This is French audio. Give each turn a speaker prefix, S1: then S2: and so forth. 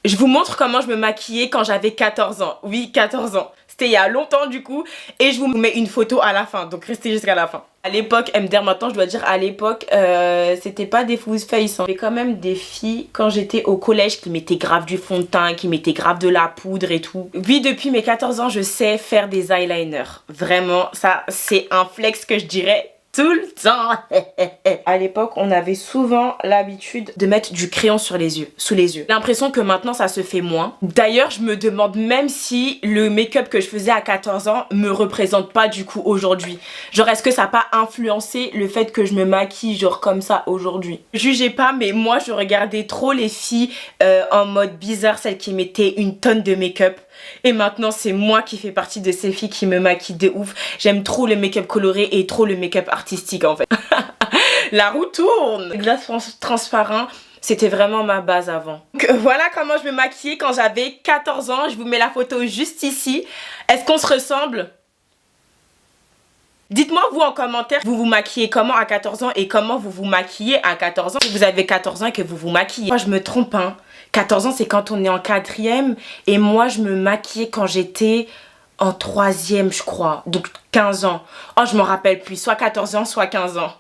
S1: Je vous montre comment je me maquillais quand j'avais 14 ans. Oui, 14 ans. C'était il y a longtemps du coup. Et je vous mets une photo à la fin. Donc restez jusqu'à la fin. À l'époque, MDR maintenant, je dois dire à l'époque, c'était pas des full face. Hein. Il y avait quand même des filles quand j'étais au collège qui mettaient grave du fond de teint, qui mettaient grave de la poudre et tout. Oui, depuis mes 14 ans, je sais faire des eyeliners. Vraiment, ça c'est un flex que je dirais tout le temps. À l'époque, on avait souvent l'habitude de mettre du crayon sur les yeux, sous les yeux. J'ai l'impression que maintenant, ça se fait moins. D'ailleurs, je me demande même si le make-up que je faisais à 14 ans me représente pas du coup aujourd'hui. Genre, est-ce que ça n'a pas influencé le fait que je me maquille genre comme ça aujourd'hui? Jugez pas, mais moi, je regardais trop les filles en mode bizarre, celles qui mettaient une tonne de make-up. Et maintenant, c'est moi qui fais partie de ces filles qui me maquillent de ouf. J'aime trop le make-up coloré et trop le make-up artistique en fait. La roue tourne. Le glace transparent, c'était vraiment ma base avant. Donc, voilà comment je me maquillais quand j'avais 14 ans. Je vous mets la photo juste ici. Est-ce qu'on se ressemble? Dites-moi vous en commentaire, vous vous maquillez comment à 14 ans et comment vous vous maquillez à 14 ans. Si vous avez 14 ans et que vous vous maquillez. Moi je me trompe hein. 14 ans c'est quand on est en 4e et moi je me maquillais quand j'étais en 3e je crois. Donc 15 ans. Oh je m'en rappelle plus, soit 14 ans soit 15 ans.